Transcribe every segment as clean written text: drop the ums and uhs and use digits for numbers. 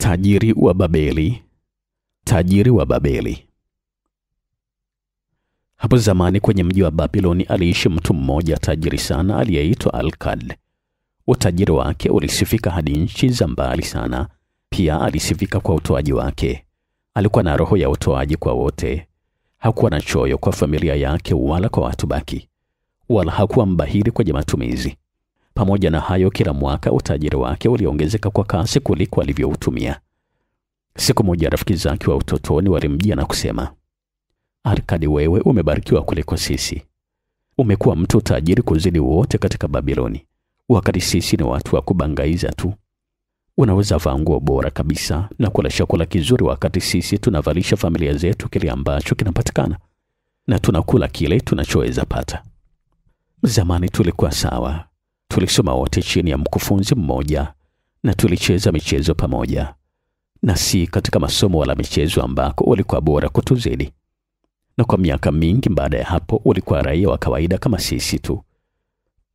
Tajiri wa Babeli. Tajiri wa Babeli. Hapo zamani kwenye mji wa Babiloni aliishi mtu mmoja tajiri sana aliyeitwa Alkad. Utajiri wake ulisifika hadi nchi za mbali sana. Pia alisifika kwa utoaji wake. Alikuwa na roho ya utoaji kwa wote. Hakuwa na choyo kwa familia yake wala kwa watu baki. Wala hakuwa mbahiri kwenye matumizi. Pamoja na hayo, kila mwaka utajiri wake uliongezeka kwa kasi kuliko alivyoutumia. Siku moja rafiki zake wa utotoni walimjia na kusema, Arkadi, wewe umebarikiwa kuliko sisi. Umekuwa mtu tajiri kuzidi wote katika Babiloni, wakati sisi ni watu wa kubangaiza tu. Unaweza vaa nguo bora kabisa na kula chakula kizuri, wakati sisi tunavalisha familia zetu kile ambacho kinapatikana, na tunakula kile tunachoweza pata. Zamani tulikuwa sawa. Tulisoma wote chini ya mkufunzi mmoja na tulicheza michezo pamoja, na si katika masomo wala michezo ambako ulikuwa bora kutuzidi. Na kwa miaka mingi baada ya hapo ulikuwa raia wa kawaida kama sisi tu.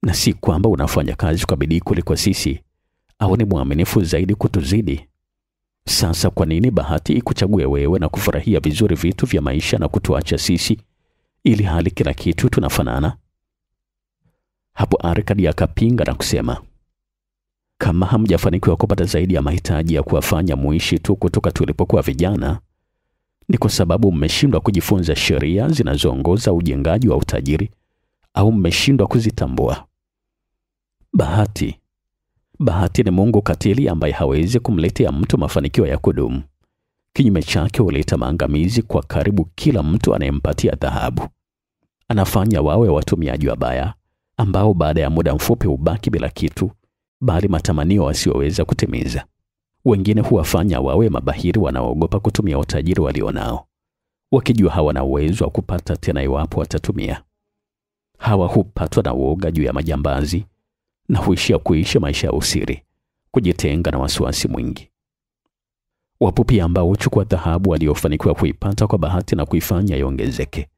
Na si kwamba unafanya kazi kwa bidii kuliko sisi au ni mwaminifu zaidi kutuzidi. Sasa kwa nini bahati ikuchague wewe na kufurahia vizuri vitu vya maisha na kutuacha sisi, ili hali kila kitu tunafanana? Hapo Arkadi akapinga na kusema, kama hamjafanikiwa kupata zaidi ya mahitaji ya kuwafanya muishi tu kutoka tulipokuwa vijana, ni kwa sababu mmeshindwa kujifunza sheria zinazoongoza ujengaji wa utajiri, au mmeshindwa kuzitambua. Bahati ni Mungu katili ambaye hawezi kumletea mtu mafanikio ya kudumu. Kinyume chake huleta maangamizi kwa karibu kila mtu anayempatia dhahabu. Anafanya wawe watumiaji wabaya ambao baada ya muda mfupi hubaki bila kitu, bali matamanio wasioweza kutimiza. Wengine huwafanya wawe mabahiri wanaoogopa kutumia utajiri walionao, wakijua hawana uwezo wa kupata tena iwapo watatumia. Hawa hupatwa na uoga juu ya majambazi na huishia kuishi maisha ya usiri, kujitenga na wasiwasi mwingi. Wapo pia ambao huchukua dhahabu waliofanikiwa kuipata kwa bahati na kuifanya iongezeke.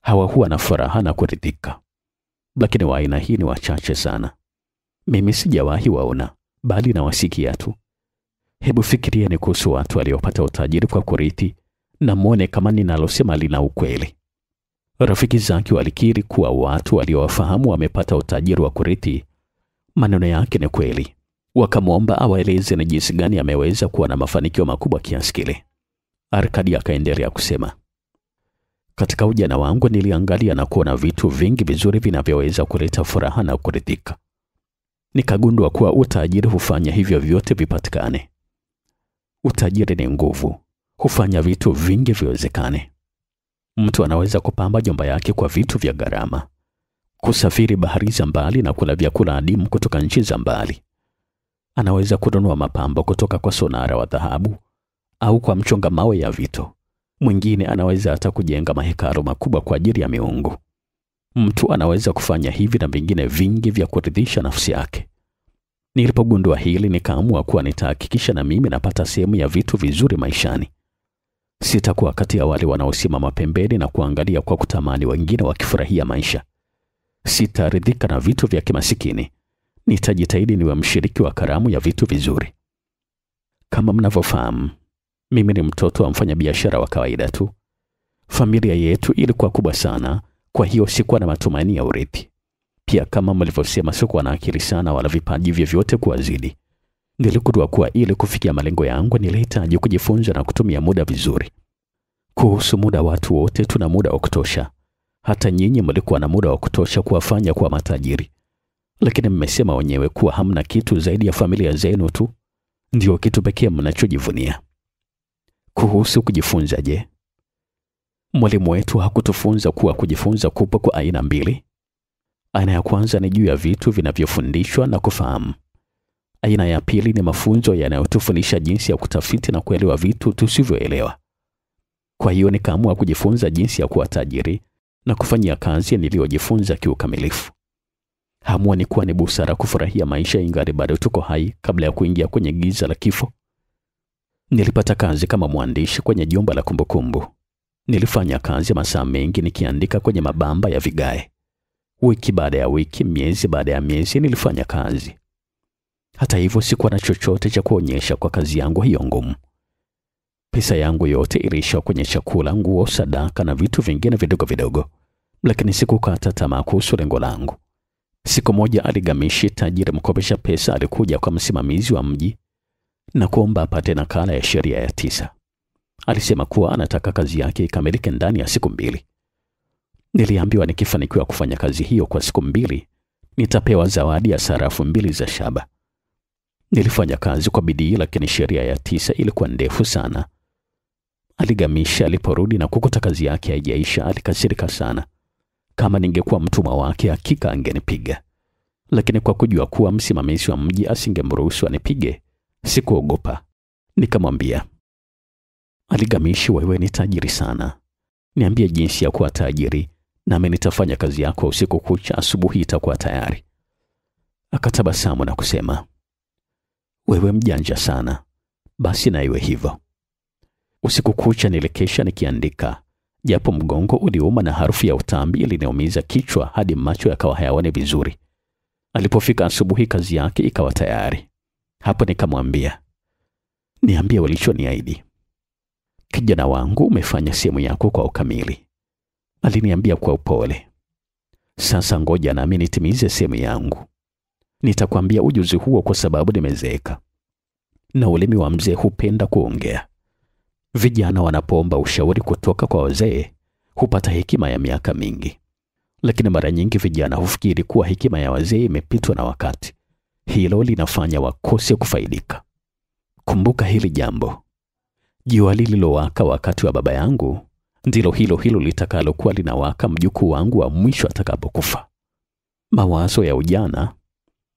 Hawa huwa na furaha na kuridhika, lakini wa aina hii ni wachache sana. Mimi sijawahi waona, bali nawasikia tu. Hebu fikirieni kuhusu watu waliopata utajiri kwa kurithi, na muone kama ninalosema lina ukweli. Rafiki zake walikiri kuwa watu waliowafahamu wamepata utajiri wa kurithi. Maneno yake ni kweli. Wakamwomba awaeleze ni jinsi gani ameweza kuwa na mafanikio makubwa kiasi kile. Arkadi akaendelea kusema, katika ujana wangu niliangalia na kuona vitu vingi vizuri vinavyoweza kuleta furaha na kuridhika. Nikagundua kuwa utajiri hufanya hivyo vyote vipatikane. Utajiri ni nguvu, hufanya vitu vingi viwezekane. Mtu anaweza kupamba jumba yake kwa vitu vya gharama, kusafiri bahari za mbali na kula vyakula adimu kutoka nchi za mbali. Anaweza kununua mapambo kutoka kwa sonara wa dhahabu au kwa mchonga mawe ya vito. Mwingine anaweza hata kujenga mahekalu makubwa kwa ajili ya miungu. Mtu anaweza kufanya hivi na vingine vingi vya kuridhisha nafsi yake. Nilipogundua hili, nikaamua kuwa nitahakikisha na mimi napata sehemu ya vitu vizuri maishani. Sitakuwa kati ya wale wanaosimama pembeni na kuangalia kwa kutamani wengine wakifurahia maisha. Sitaridhika na vitu vya kimasikini. Nitajitahidi niwe mshiriki wa karamu ya vitu vizuri. Kama mnavyofahamu, mimi ni mtoto wa mfanyabiashara wa kawaida tu. Familia yetu ilikuwa kubwa sana, kwa hiyo sikuwa na matumaini ya urithi. Pia kama mlivyosema, sikuwa na akili sana wala vipaji vyovyote kuwazidi. Niligundua kuwa ili kufikia malengo yangu nilihitaji kujifunza na kutumia muda vizuri. Kuhusu muda, watu wote tuna muda wa kutosha. Hata nyinyi mlikuwa na muda wa kutosha kuwafanya kuwa matajiri. Lakini mmesema wenyewe kuwa hamna kitu zaidi ya familia zenu tu. Ndio kitu pekee mnachojivunia. Kuhusu kujifunza, je? Mwalimu wetu hakutufunza kuwa kujifunza kupo kwa aina mbili. Aina ya kwanza ni juu ya vitu vinavyofundishwa na kufahamu. Aina ya pili ni mafunzo yanayotufundisha jinsi ya kutafiti na kuelewa vitu tusivyoelewa. Kwa hiyo nikaamua kujifunza jinsi ya kuwa tajiri na kufanyia kazi niliyojifunza kiukamilifu. Hamuoni kuwa ni busara kufurahia maisha ingali bado tuko hai kabla ya kuingia kwenye giza la kifo? Nilipata kazi kama mwandishi kwenye jumba la kumbukumbu. Nilifanya kazi masaa mengi nikiandika kwenye mabamba ya vigae. Wiki baada ya wiki, miezi baada ya miezi nilifanya kazi. Hata hivyo, sikuwa na chochote cha kuonyesha kwa kazi yangu hiyo ngumu. Pesa yangu yote iliisha kwenye chakula, nguo, sadaka na vitu vingine vidogo vidogo, lakini sikukata tamaa kuhusu lengo langu. Siku moja Aligamishi, tajiri mkopesha pesa, alikuja kwa msimamizi wa mji na kuomba apate nakala ya sheria ya 9. Alisema kuwa anataka kazi yake ikamilike ndani ya siku 2. Niliambiwa nikifanikiwa kufanya kazi hiyo kwa siku 2, nitapewa zawadi ya sarafu 2 za shaba. Nilifanya kazi kwa bidii, lakini sheria ya 9 ilikuwa ndefu sana. Aligamishi aliporudi na kukuta kazi yake haijaisha, alikasirika sana. Kama ningekuwa mtumwa wake, hakika angenipiga. Lakini kwa kujua kuwa msimamizi wa mji asingemruhusu anipige, sikuogopa. Nikamwambia, Aligamishi, wewe ni tajiri sana. Niambie jinsi ya kuwa tajiri, nami nitafanya kazi yako usiku kucha, asubuhi itakuwa tayari. Akatabasamu na kusema, wewe mjanja sana. Basi na iwe hivyo. Usiku kucha nilikesha nikiandika, japo mgongo uliuma na harufu ya utambi iliniumiza kichwa hadi macho yakawa hayaoni vizuri. Alipofika asubuhi, kazi yake ikawa tayari. Hapo nikamwambia, niambie ulichoniahidi. Kijana wangu, umefanya sehemu yako kwa ukamili. Aliniambia kwa upole. Sasa ngoja nami nitimize sehemu yangu. Nitakwambia ujuzi huo kwa sababu nimezeeka, na ulimi wa mzee hupenda kuongea. Vijana wanapoomba ushauri kutoka kwa wazee hupata hekima ya miaka mingi, lakini mara nyingi vijana hufikiri kuwa hekima ya wazee imepitwa na wakati. Hilo linafanya wakose kufaidika. Kumbuka hili jambo: jua lililowaka wakati wa baba yangu ndilo hilo hilo litakalokuwa linawaka mjukuu wangu wa mwisho atakapokufa. Mawazo ya ujana,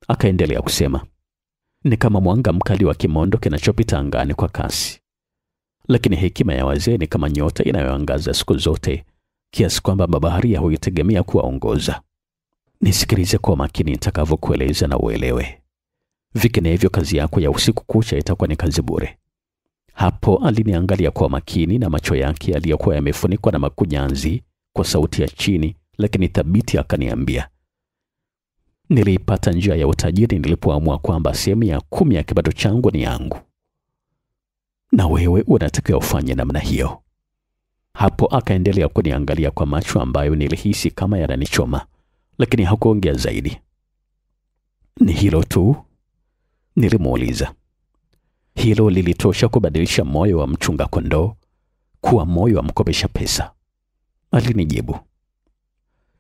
akaendelea kusema, ni kama mwanga mkali wa kimondo kinachopita angani kwa kasi. Lakini hekima ya wazee ni kama nyota inayoangaza siku zote, kiasi kwamba mabaharia huitegemea kuwaongoza. Nisikilize kwa makini nitakavyokueleza na uelewe. Vinginevyo kazi yako ya usiku kucha itakuwa ni kazi bure. Hapo aliniangalia kwa makini na macho yake yaliyokuwa yamefunikwa na makunyanzi, kwa sauti ya chini lakini thabiti akaniambia, niliipata njia ya utajiri nilipoamua kwamba sehemu ya 10 ya kipato changu ni yangu. Na wewe unatakiwa ufanye namna hiyo. Hapo akaendelea kuniangalia kwa macho ambayo nilihisi kama yananichoma, lakini hakuongea zaidi. Ni hilo tu? Nilimuuliza. Hilo lilitosha kubadilisha moyo wa mchunga kondoo kuwa moyo wa mkopesha pesa, alinijibu.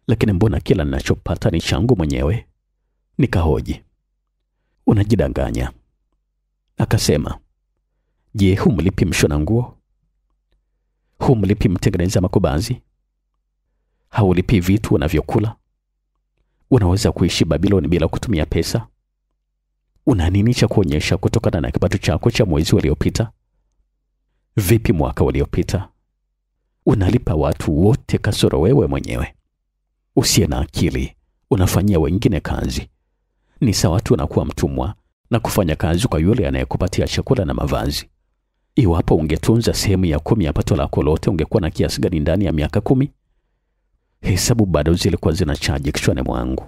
Lakini mbona kila ninachopata ni changu mwenyewe? Nikahoji. Unajidanganya. Akasema, je, humlipi mshona nguo? Humlipi mtengeneza makubazi? Haulipi vitu unavyokula? Unaweza kuishi Babiloni bila kutumia pesa? Una nini cha kuonyesha kutokana na kipato chako cha mwezi uliopita? Vipi mwaka uliopita? Unalipa watu wote kasoro wewe mwenyewe. Usiye na akili, unafanyia wengine kazi. Ni sawa tu unakuwa mtumwa na kufanya kazi kwa yule anayekupatia chakula na mavazi. Iwapo ungetunza sehemu ya 10 ya pato lako lote, ungekuwa na kiasi gani ndani ya miaka 10? Hesabu bado zilikuwa zinachaji kichwani mwangu.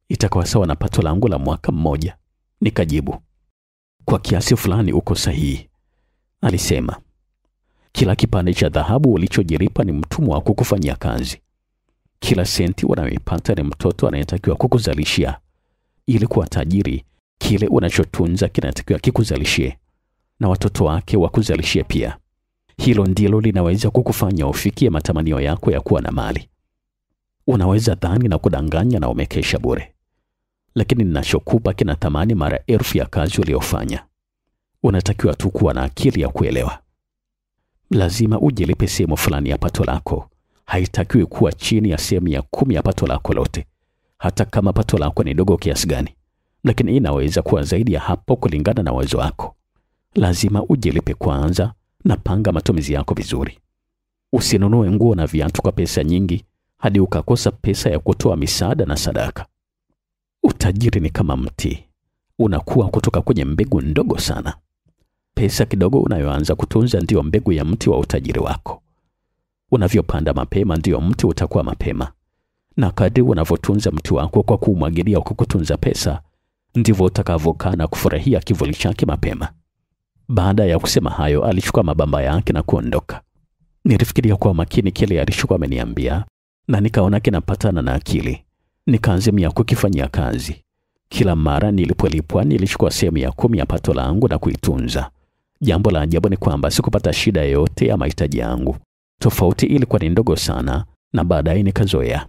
Itakuwa sawa na pato langu la mwaka mmoja. Nikajibu, kwa kiasi fulani uko sahihi. Alisema, kila kipande cha dhahabu ulichojilipa ni mtumwa wa kukufanyia kazi. Kila senti unayoipata ni mtoto anayetakiwa kukuzalishia. Ili kuwa tajiri, kile unachotunza kinatakiwa kikuzalishie, na watoto wake wakuzalishie pia. Hilo ndilo linaweza kukufanya ufikie matamanio yako ya kuwa na mali. Unaweza dhani na kudanganya na umekesha bure, lakini ninachokupa kina thamani mara 1000 ya kazi uliyofanya. Unatakiwa tu kuwa na akili ya kuelewa. Lazima ujilipe sehemu fulani ya pato lako. Haitakiwi kuwa chini ya sehemu ya 10 ya pato lako lote, hata kama pato lako ni dogo kiasi gani, lakini inaweza kuwa zaidi ya hapo kulingana na uwezo wako. Lazima ujilipe kwanza na panga matumizi yako vizuri. Usinunue nguo na viatu kwa pesa nyingi hadi ukakosa pesa ya kutoa misaada na sadaka. Utajiri ni kama mti, unakuwa kutoka kwenye mbegu ndogo sana. Pesa kidogo unayoanza kutunza ndiyo mbegu ya mti wa utajiri wako. Unavyopanda mapema ndiyo mti utakuwa mapema, na kadri unavyotunza mti wako kwa kumwagilia kwa kutunza pesa, ndivyo utakavyokaa na kufurahia kivuli chake mapema. Baada ya kusema hayo, alichukua mabamba yake na kuondoka. Nilifikiria kwa makini kile alichokuwa ameniambia na nikaona kinapatana na akili. Nikaanzia kukifanyia kazi. Kila mara nilipolipwa nilichukua sehemu ya 10 ya pato langu na kuitunza. Jambo la ajabu ni kwamba sikupata shida yoyote ya mahitaji yangu. Tofauti ilikuwa ni ndogo sana na baadaye nikazoea.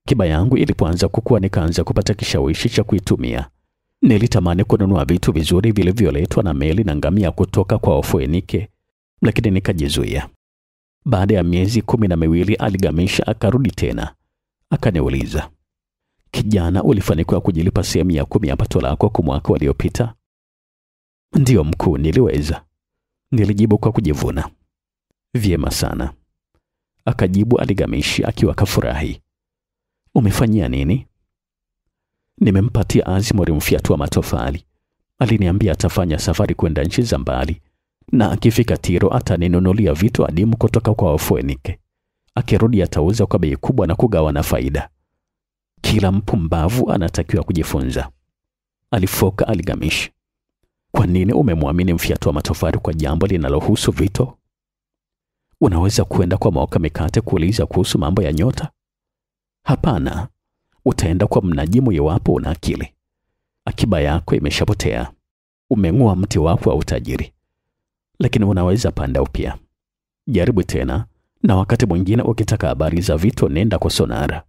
Akiba yangu ilipoanza kukua nikaanza kupata kishawishi cha kuitumia. Nilitamani kununua vitu vizuri vilivyoletwa na meli na ngamia kutoka kwa Wafoenike, lakini nikajizuia. Baada ya miezi 12 Aligamisha akarudi tena. Akaniuliza, "Kijana, ulifanikiwa kujilipa sehemu ya 10 ya pato lako kwa mwaka uliopita?" "Ndiyo mkuu, niliweza," nilijibu kwa kujivuna. "Vyema sana," akajibu Aligamishi akiwa kafurahi. "Umefanyia nini?" "Nimempatia Azimori mfyatua matofali. Aliniambia atafanya safari kwenda nchi za mbali, na akifika Tiro ataninunulia vitu adimu kutoka kwa Wafoenike. Akirudi atauza kwa bei kubwa na kugawana faida. Kila mpumbavu anatakiwa kujifunza," alifoka Aligamishi. "Kwa nini umemwamini mfyatua matofali kwa jambo linalohusu vito? Unaweza kwenda kwa Maoka Mikate kuuliza kuhusu mambo ya nyota? Hapana, utaenda kwa mnajimu iwapo una akili. Akiba yako imeshapotea. Umeng'oa mti wako wa utajiri. Lakini unaweza panda upya. Jaribu tena, na wakati mwingine ukitaka habari za vito nenda kwa sonara.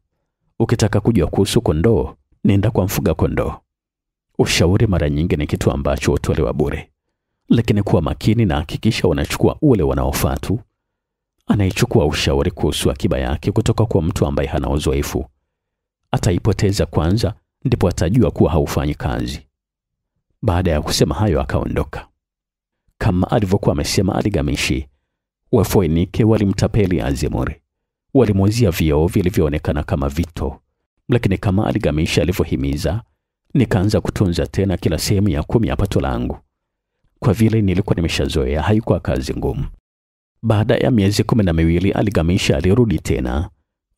Ukitaka kujua kuhusu kondoo, nenda kwa mfuga kondoo. Ushauri mara nyingi ni kitu ambacho hutolewa bure. Lakini kuwa makini na hakikisha unachukua ule wanaofaa tu. Anayechukua ushauri kuhusu akiba yake kutoka kwa mtu ambaye hana uzoefu ataipoteza kwanza, ndipo atajua kuwa haufanyi kazi." Baada ya kusema hayo akaondoka. Kama alivyokuwa amesema Aligamishi, Wafoenike walimtapeli Azimori. Walimuzia vioo vilivyoonekana kama vito. Lakini kama Aligamishi alivyohimiza, nikaanza kutunza tena kila sehemu ya 10 ya pato langu. Kwa vile nilikuwa nimeshazoea, haikuwa kazi ngumu. Baada ya miezi 12 Aligamisha alirudi tena.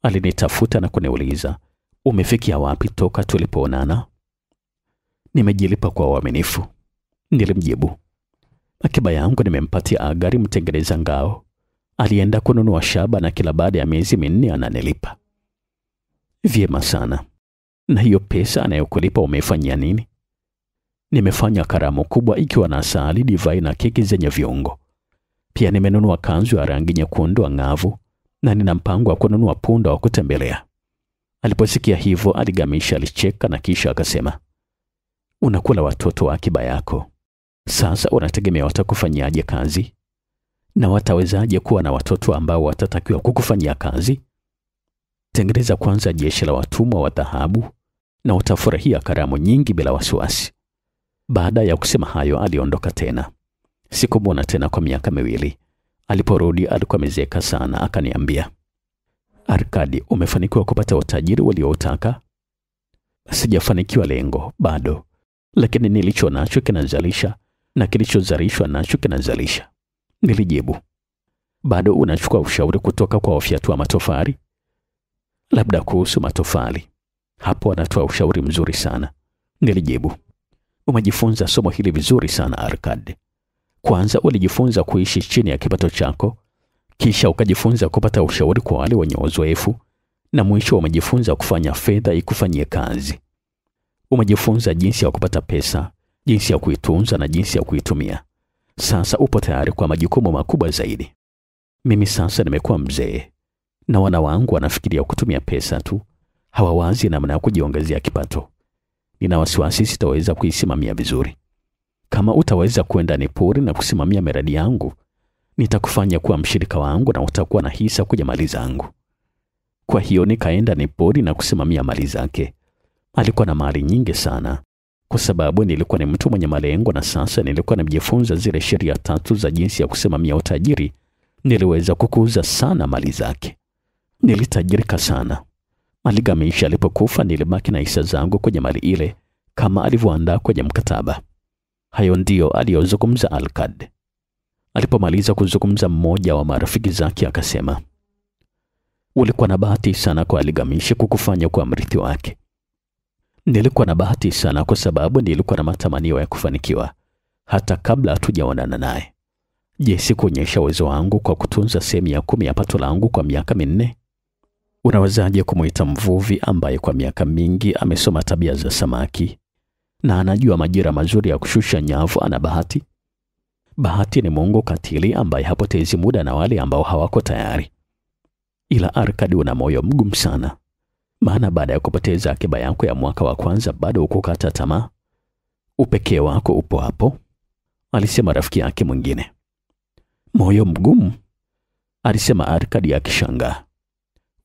Alinitafuta na kuniuliza, "Umefikia wapi toka tulipoonana?" "Nimejilipa kwa uaminifu," nilimjibu. "Akiba yangu nimempatia Agari mtengeneza ngao. Alienda kununua shaba na kila baada ya miezi 4 ananilipa." "Vyema sana. Na hiyo pesa anayokulipa umefanyia nini?" "Nimefanya karamu kubwa ikiwa na asali, divai na keki zenye viungo. Pia nimenunua kanzu ya rangi nyekundu angavu na nina mpango wa kununua punda wa kutembelea." Aliposikia hivyo Aligamisha alicheka na kisha akasema, "Unakula watoto wa akiba yako. Sasa unategemea watakufanyaje kazi? Na watawezaje kuwa na watoto ambao watatakiwa kukufanyia kazi? Tengeneza kwanza jeshi la watumwa wa dhahabu na utafurahia karamu nyingi bila wasiwasi." Baada ya kusema hayo aliondoka tena. Sikumwona tena kwa miaka 2. Aliporudi alikuwa amezeeka sana. Akaniambia, "Arkadi, umefanikiwa kupata utajiri ulioutaka?" "Sijafanikiwa lengo bado, lakini nilicho nacho kinazalisha na kilichozalishwa nacho kinazalisha," nilijibu. "Bado unachukua ushauri kutoka kwa wafyatua matofali?" "Labda kuhusu matofali. Hapo anatoa ushauri mzuri sana," nilijibu. "Umejifunza somo hili vizuri sana Arkadi. Kwanza ulijifunza kuishi chini ya kipato chako, kisha ukajifunza kupata ushauri kwa wale wenye uzoefu, na mwisho umejifunza kufanya fedha ikufanyie kazi. Umejifunza jinsi ya kupata pesa, jinsi ya kuitunza na jinsi ya kuitumia. Sasa upo tayari kwa majukumu makubwa zaidi. Mimi sasa nimekuwa mzee na wana wangu wanafikiria kutumia pesa tu, hawawazi namna ya kujiongezea kipato. Nina wasiwasi sitaweza kuisimamia vizuri. Kama utaweza kwenda Nipuri na kusimamia miradi yangu, nitakufanya kuwa mshirika wangu na utakuwa na hisa kwenye mali zangu." Kwa hiyo nikaenda Nipuri na kusimamia mali zake. Alikuwa na mali nyingi sana, kwa sababu nilikuwa ni mtu mwenye malengo, na sasa nilikuwa nimejifunza zile sheria 3 za jinsi ya kusimamia utajiri. Niliweza kukuza sana mali zake. Nilitajirika sana. Aligamisha alipokufa nilibaki na hisa zangu kwenye mali ile kama alivyoandaa kwenye mkataba. Hayo ndio aliyozungumza Arkadi. Alipomaliza kuzungumza, mmoja wa marafiki zake akasema, "Ulikuwa na bahati sana kwa Aligamisha kukufanya kwa mrithi wake." Nilikuwa na bahati sana kwa sababu nilikuwa na matamanio ya kufanikiwa hata kabla hatujaonana naye. Je, sikuonyesha uwezo wangu kwa kutunza sehemu ya 10 ya pato langu kwa miaka 4? Unawezaje kumuita mvuvi ambaye kwa miaka mingi amesoma tabia za samaki na anajua majira mazuri ya kushusha nyavu ana bahati? Bahati ni Mungu katili ambaye hapotezi muda na wale ambao hawako tayari. Ila Arkadi, una moyo mgumu sana. Maana baada ya kupoteza akiba yako ya mwaka wa kwanza bado ukukata tamaa. Upekee wako upo hapo, alisema rafiki yake mwingine. Moyo mgumu, alisema Arkadi akishangaa.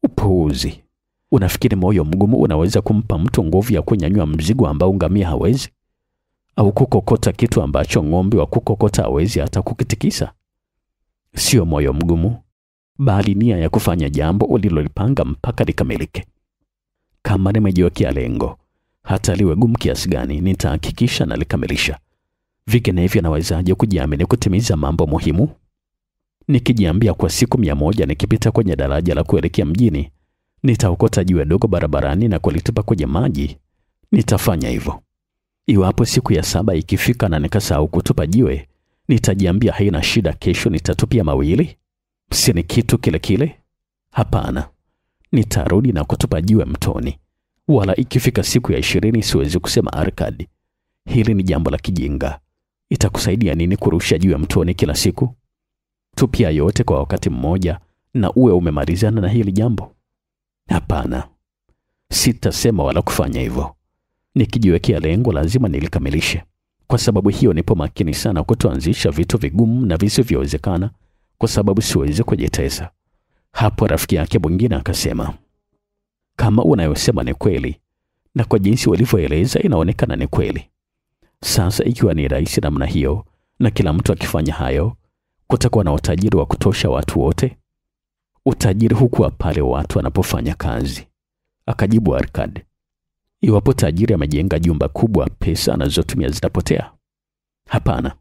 Upuuzi. Unafikiri moyo mgumu unaweza kumpa mtu nguvu ya kunyanyua mzigo ambao ngamia hawezi? Au kukokota kitu ambacho ng'ombe wa kukokota hawezi hata kukitikisa? Sio moyo mgumu, bali nia ya kufanya jambo ulilolipanga mpaka likamilike. Kama nimejiwekea lengo, hata liwe gumu kiasi gani, nitahakikisha na likamilisha. Vinginevyo nawezaje kujiamini kutimiza mambo muhimu? Nikijiambia kwa siku 100 nikipita kwenye daraja la kuelekea mjini, nitaokota jiwe dogo barabarani na kulitupa kwenye maji, nitafanya hivyo. Iwapo siku ya 7 ikifika na nikasahau kutupa jiwe, nitajiambia haina shida, kesho nitatupia mawili. Si ni kitu kile kile? Hapana. Nitarudi na kutupa jiwe mtoni. Wala ikifika siku ya 20 siwezi kusema Arkadi, hili ni jambo la kijinga. Itakusaidia nini kurusha jiwe mtoni kila siku? Tupia yote kwa wakati mmoja na uwe umemalizana na hili jambo. Hapana. Sitasema wala kufanya hivyo. Nikijiwekea lengo lazima nilikamilishe. Kwa sababu hiyo nipo makini sana kutoanzisha vitu vigumu na visivyowezekana, kwa sababu siwezi kujitesa. Hapo rafiki yake mwingine akasema, kama unayosema ni kweli, na kwa jinsi walivyoeleza inaonekana ni kweli. Sasa ikiwa ni rahisi namna hiyo na kila mtu akifanya hayo, kutakuwa na utajiri wa kutosha watu wote? Utajiri hukuwa pale watu wanapofanya kazi, akajibu Arkadi. Iwapo tajiri amejenga jumba kubwa, pesa anazotumia zitapotea? Hapana.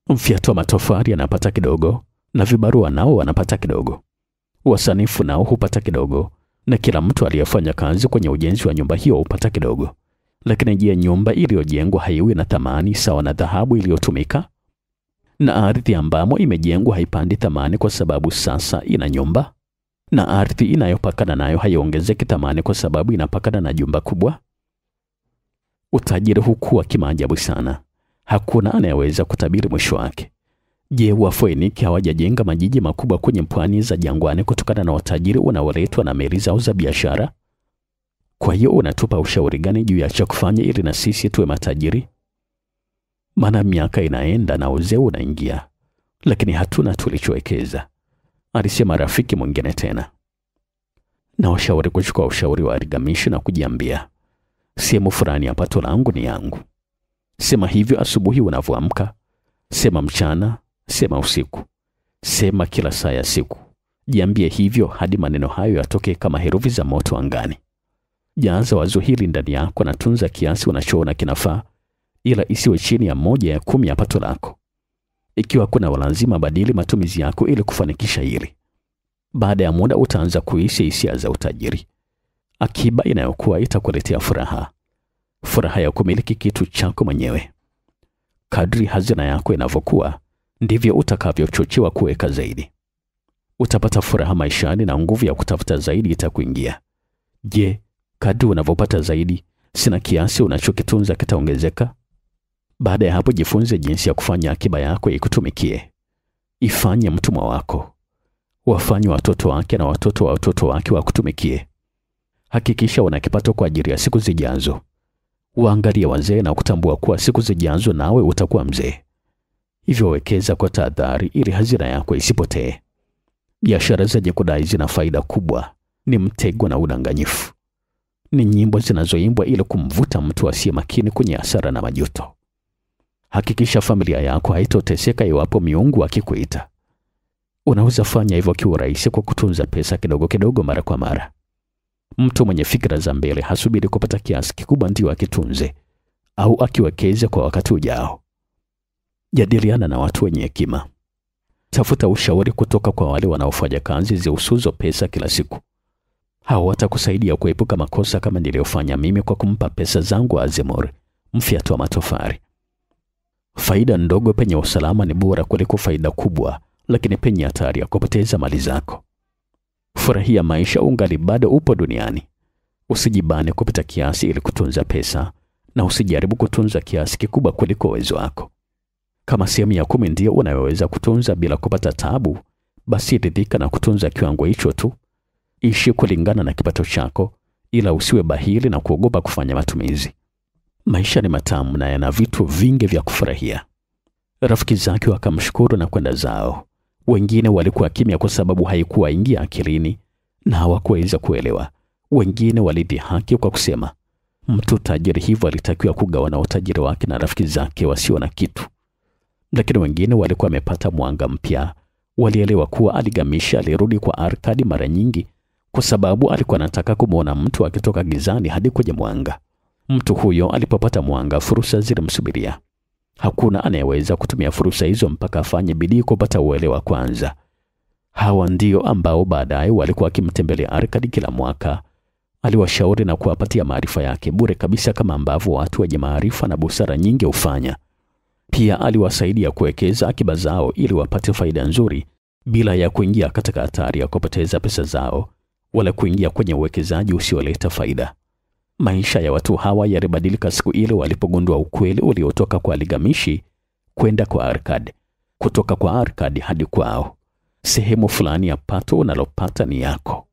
Mfyatua matofali anapata kidogo, na vibarua nao wanapata kidogo. Wasanifu nao hupata kidogo, na kila mtu aliyefanya kazi kwenye ujenzi wa nyumba hiyo hupata kidogo. Lakini je, nyumba iliyojengwa haiwi na thamani sawa na dhahabu iliyotumika? Na ardhi ambamo imejengwa haipandi thamani kwa sababu sasa ina nyumba? Na ardhi inayopakana nayo haiongezeki thamani kwa sababu inapakana na jumba kubwa? Utajiri hukua kimaajabu sana. Hakuna anayeweza kutabiri mwisho wake. Je, Wafoeniki hawajajenga majiji makubwa kwenye pwani za jangwani kutokana na utajiri unaoletwa na meli zao za biashara? Kwa hiyo unatupa ushauri gani juu ya cha kufanya ili na sisi tuwe matajiri? Maana miaka inaenda na uzee unaingia, lakini hatuna tulichowekeza, alisema rafiki mwingine tena. Na ushauri kuchukua ushauri wa Argamishi na kujiambia, sehemu fulani ya pato langu ni yangu. Sema hivyo asubuhi unavyoamka, sema mchana, sema usiku, sema kila saa ya siku. Jiambie hivyo hadi maneno hayo yatoke kama herufi za moto angani. Jaza wazo hili ndani yako na tunza kiasi unachoona kinafaa, ila isiwe chini ya 1/10 ya pato lako. Ikiwa kuna lazima, badili matumizi yako ili kufanikisha hili. Baada ya muda utaanza kuishi hisia za utajiri. Akiba inayokuwa itakuletea furaha. Furaha ya kumiliki kitu chako mwenyewe. Kadri hazina yako inavyokuwa, ndivyo utakavyochochewa kuweka zaidi. Utapata furaha maishani na nguvu ya kutafuta zaidi itakuingia. Je, kadri unavyopata zaidi, sina kiasi unachokitunza kitaongezeka? Baada ya hapo, jifunze jinsi ya kufanya akiba yako ikutumikie. Ifanye mtumwa wako. Wafanye watoto wake na watoto wa watoto wake wakutumikie. Hakikisha una kipato kwa ajili ya siku zijazo. Waangalie wazee na kutambua kuwa siku zijazo nawe utakuwa mzee. Hivyo wekeza kwa tahadhari ili hazina yako isipotee. Biashara zenye kudai zina faida kubwa, ni mtego na udanganyifu. Ni nyimbo zinazoimbwa ili kumvuta mtu asiye makini kwenye hasara na majuto. Hakikisha familia yako haitoteseka iwapo miungu akikuita. Unaweza fanya hivyo kiurahisi kwa kutunza pesa kidogo kidogo mara kwa mara. Mtu mwenye fikra za mbele hasubiri kupata kiasi kikubwa ndio akitunze au akiwekeze kwa wakati ujao. Jadiliana na watu wenye hekima. Tafuta ushauri kutoka kwa wale wanaofanya kazi zihusuzo pesa kila siku. Hawatakusaidia kuepuka makosa kama niliyofanya mimi kwa kumpa pesa zangu Azimur, mfyatua matofari. Faida ndogo penye usalama ni bora kuliko faida kubwa lakini penye hatari ya kupoteza mali zako. Furahia maisha ungali bado upo duniani. Usijibane kupita kiasi ili kutunza pesa, na usijaribu kutunza kiasi kikubwa kuliko uwezo wako. Kama sehemu ya 10 ndio unayoweza kutunza bila kupata taabu, basi ridhika na kutunza kiwango hicho tu. Ishi kulingana na kipato chako, ila usiwe bahili na kuogopa kufanya matumizi. Maisha ni matamu na yana vitu vingi vya kufurahia. Rafiki zake wakamshukuru na kwenda zao. Wengine walikuwa kimya kwa sababu haikuwa ingia akilini na hawakuweza kuelewa. Wengine walidhihaki kwa kusema, mtu tajiri hivyo alitakiwa kugawana utajiri wake na rafiki zake wasio na kitu. Lakini wengine walikuwa wamepata mwanga mpya. Walielewa kuwa Aligamisha alirudi kwa Arkadi mara nyingi kwa sababu alikuwa anataka kumuona mtu akitoka gizani hadi kwenye mwanga. Mtu huyo alipopata mwanga, fursa zilimsubiria. Hakuna anayeweza kutumia fursa hizo mpaka afanye bidii kupata uelewa kwanza. Hawa ndio ambao baadaye walikuwa wakimtembelea Arkadi kila mwaka. Aliwashauri na kuwapatia maarifa yake bure kabisa kama ambavyo watu wenye maarifa na busara nyingi hufanya. Pia aliwasaidia kuwekeza akiba zao ili wapate faida nzuri bila ya kuingia katika hatari ya kupoteza pesa zao wala kuingia kwenye uwekezaji usioleta faida. Maisha ya watu hawa yalibadilika siku ile walipogundua ukweli uliotoka kwa Aligamishi kwenda kwa Arkadi, kutoka kwa Arkadi hadi kwao. Sehemu fulani ya pato unalopata ni yako.